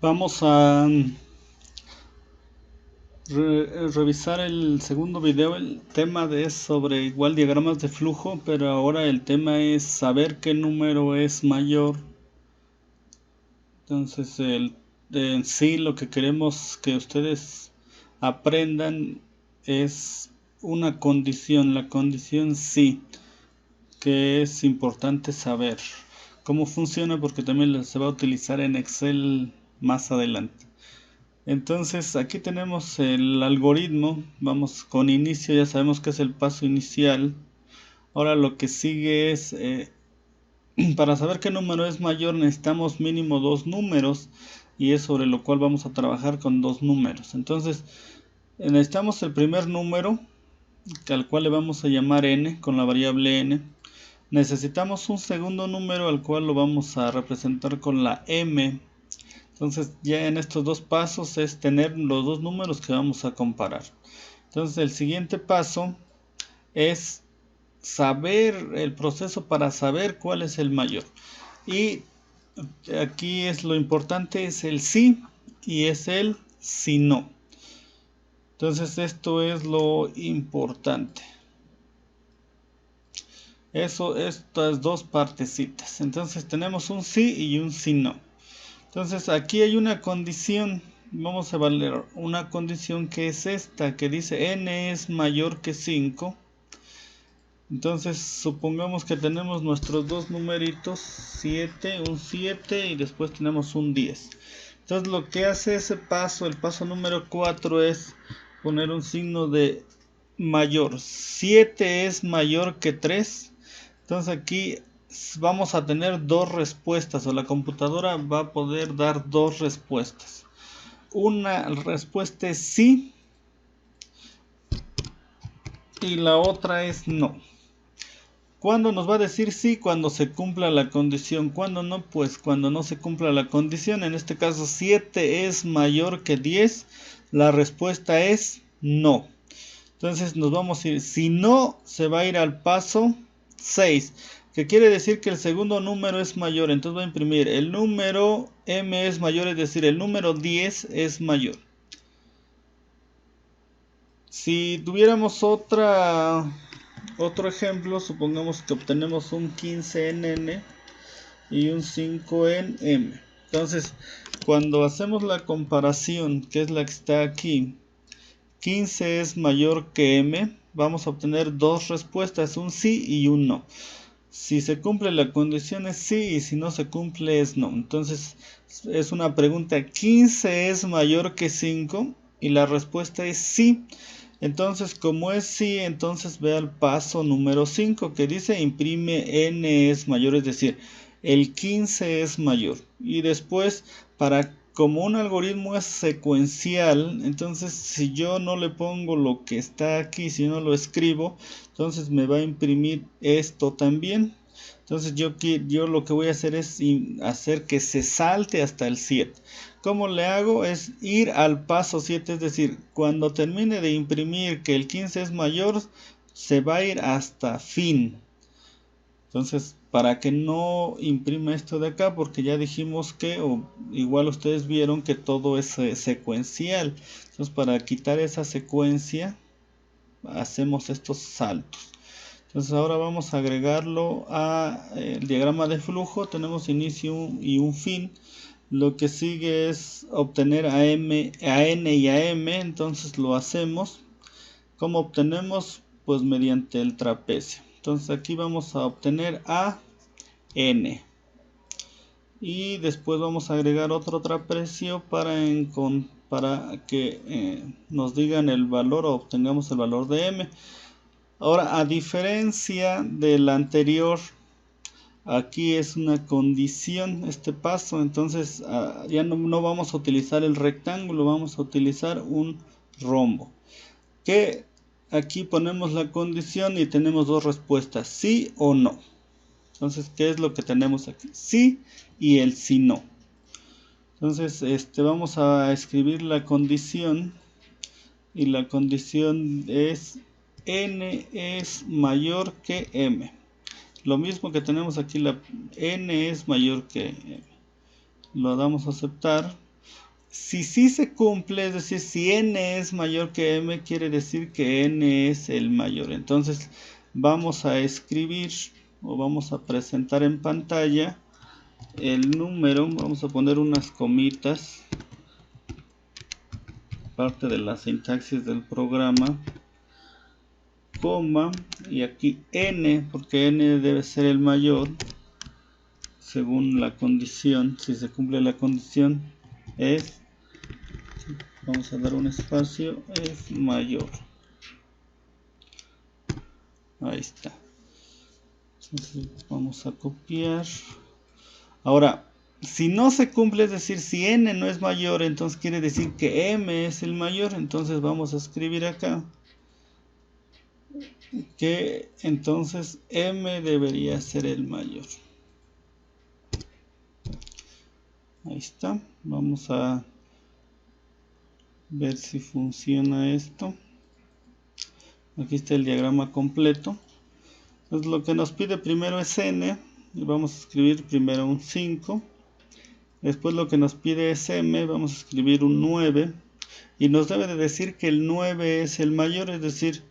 Vamos a revisar el segundo video. El tema es sobre igual diagramas de flujo, pero ahora el tema es saber qué número es mayor. Entonces en sí lo que queremos que ustedes aprendan es una condición, la condición sí, que es importante saber cómo funciona porque también se va a utilizar en Excel más adelante. Entonces aquí tenemos el algoritmo. Vamos con inicio, ya sabemos que es el paso inicial. Ahora lo que sigue es para saber qué número es mayor necesitamos mínimo dos números, y es sobre lo cual vamos a trabajar con dos números. Entonces necesitamos el primer número, al cual le vamos a llamar n con la variable n. Necesitamos un segundo número al cual lo vamos a representar con la m. Entonces ya en estos dos pasos es tener los dos números que vamos a comparar. Entonces el siguiente paso es saber el proceso para saber cuál es el mayor. Y aquí es lo importante, es el sí y es el si no. Entonces esto es lo importante. Estas dos partecitas. Entonces tenemos un sí y un si no. Entonces aquí hay una condición. Vamos a evaluar una condición que es esta, que dice n es mayor que 5. Entonces supongamos que tenemos nuestros dos numeritos, un 7 y después tenemos un 10. Entonces lo que hace ese paso, el paso número 4, es poner un signo de mayor. 7 es mayor que 3. Entonces aquí vamos a tener dos respuestas, o la computadora va a poder dar dos respuestas. Una respuesta es sí y la otra es no. ¿Cuándo nos va a decir sí? Cuando se cumpla la condición. ¿Cuándo no? Pues cuando no se cumpla la condición. En este caso 7 es mayor que 10. La respuesta es no. Entonces nos vamos a ir, si no, se va a ir al paso 6, que quiere decir que el segundo número es mayor. Entonces va a imprimir el número m es mayor, es decir, el número 10 es mayor. Si tuviéramos otro ejemplo, supongamos que obtenemos un 15 en n y un 5 en m. Entonces, cuando hacemos la comparación, que es la que está aquí, 15 es mayor que m, vamos a obtener dos respuestas, un sí y un no. Si se cumple la condición es sí y si no se cumple es no. Entonces es una pregunta, 15 es mayor que 5 y la respuesta es sí. Entonces como es sí, entonces ve al paso número 5 que dice imprime n es mayor, es decir, el 15 es mayor. Y después, como un algoritmo es secuencial, entonces si yo no le pongo lo que está aquí, si no lo escribo, entonces me va a imprimir esto también. Entonces yo lo que voy a hacer es hacer que se salte hasta el 7. ¿Cómo le hago? Es ir al paso 7, es decir, cuando termine de imprimir que el 15 es mayor, se va a ir hasta fin. Entonces, para que no imprima esto de acá, porque ya dijimos que, o igual ustedes vieron que todo es secuencial. Entonces, para quitar esa secuencia, hacemos estos saltos. Entonces, ahora vamos a agregarlo al diagrama de flujo. Tenemos inicio y un fin. Lo que sigue es obtener a n y a m. Entonces, lo hacemos. ¿Cómo obtenemos? Pues mediante el trapecio. Entonces aquí vamos a obtener a n y después vamos a agregar otro trapecio para que nos digan el valor o obtengamos el valor de m. Ahora, a diferencia del anterior, aquí es una condición este paso. Entonces ya no vamos a utilizar el rectángulo, vamos a utilizar un rombo, que aquí ponemos la condición y tenemos dos respuestas, sí o no. Entonces, ¿qué es lo que tenemos aquí? Sí y el sí no. Entonces, vamos a escribir la condición, y la condición es n es mayor que m. Lo mismo que tenemos aquí, la n es mayor que m. Lo damos a aceptar. Si sí se cumple, es decir, si n es mayor que m, quiere decir que n es el mayor. Entonces vamos a escribir o vamos a presentar en pantalla el número, vamos a poner unas comitas, parte de la sintaxis del programa, coma, y aquí n, porque n debe ser el mayor, según la condición. Si se cumple la condición, es, vamos a dar un espacio, es mayor. Ahí está. Entonces vamos a copiar. Ahora, si no se cumple, es decir, si n no es mayor, entonces quiere decir que m es el mayor. Entonces vamos a escribir acá que entonces m debería ser el mayor. Ahí está. Vamos a ver si funciona esto. Aquí está el diagrama completo. Entonces lo que nos pide primero es n. Y vamos a escribir primero un 5. Después lo que nos pide es m. Vamos a escribir un 9. Y nos debe de decir que el 9 es el mayor. Es decir,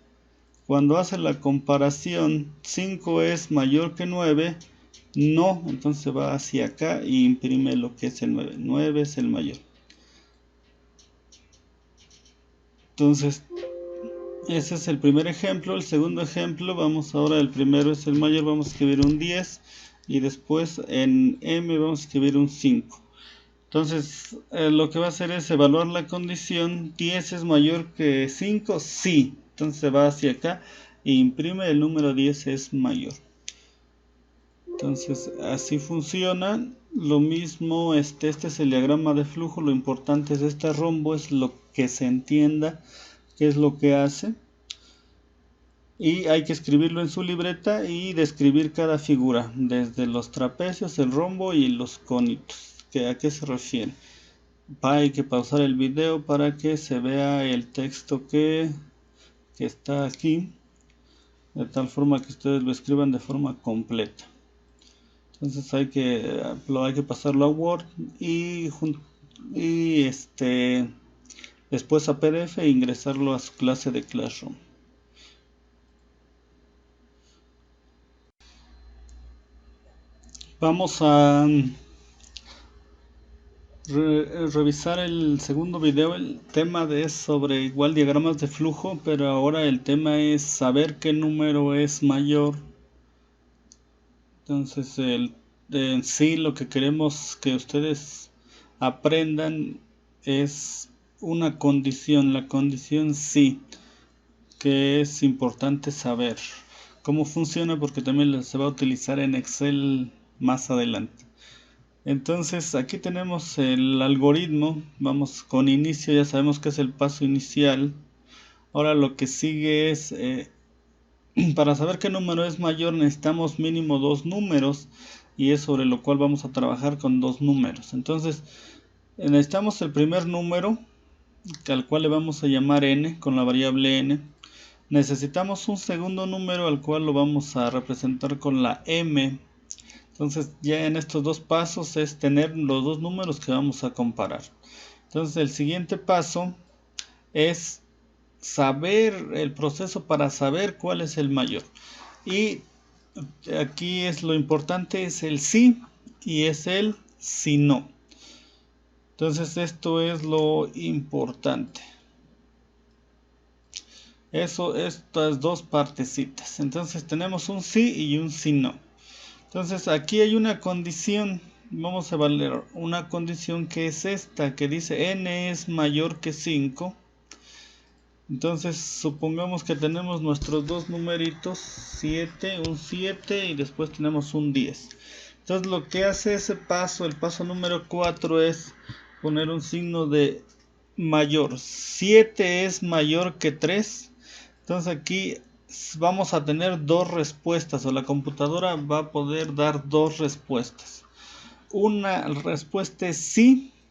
cuando hace la comparación 5 es mayor que 9, no, entonces va hacia acá y imprime lo que es el 9. 9 es el mayor. Entonces, ese es el primer ejemplo. El segundo ejemplo, vamos ahora, el primero es el mayor, vamos a escribir un 10 y después en m vamos a escribir un 5. Entonces, lo que va a hacer es evaluar la condición. 10 es mayor que 5, sí. Entonces se va hacia acá e imprime el número 10 es mayor. Entonces así funciona. Lo mismo, este es el diagrama de flujo. Lo importante es este rombo, es lo que se entienda qué es lo que hace. Y hay que escribirlo en su libreta y describir cada figura, desde los trapecios, el rombo y los conitos. ¿A qué se refiere? Hay que pausar el video para que se vea el texto que está aquí, de tal forma que ustedes lo escriban de forma completa. Entonces hay que pasarlo a Word y después a PDF e ingresarlo a su clase de Classroom. Vamos a revisar el segundo video. El tema es sobre igual diagramas de flujo, pero ahora el tema es saber qué número es mayor. Entonces en sí lo que queremos que ustedes aprendan es una condición, la condición sí, que es importante saber cómo funciona, porque también se va a utilizar en Excel más adelante. Entonces aquí tenemos el algoritmo. Vamos con inicio, ya sabemos que es el paso inicial. Ahora lo que sigue es, para saber qué número es mayor necesitamos mínimo 2 números, y es sobre lo cual vamos a trabajar con 2 números. Entonces necesitamos el primer número, al cual le vamos a llamar n, con la variable n. Necesitamos un segundo número, al cual lo vamos a representar con la m. Entonces ya en estos dos pasos es tener los dos números que vamos a comparar. Entonces el siguiente paso es saber el proceso para saber cuál es el mayor. Y aquí es lo importante, es el sí y es el si no. Entonces esto es lo importante. Estas dos partecitas. Entonces tenemos un sí y un si no. Entonces aquí hay una condición. Vamos a evaluar una condición que es esta, que dice n es mayor que 5. Entonces supongamos que tenemos nuestros dos numeritos, 7, un 7 y después tenemos un 10. Entonces lo que hace ese paso, el paso número 4, es poner un signo de mayor. 7 es mayor que 3. Entonces aquí vamos a tener dos respuestas, o la computadora va a poder dar dos respuestas. Una respuesta es sí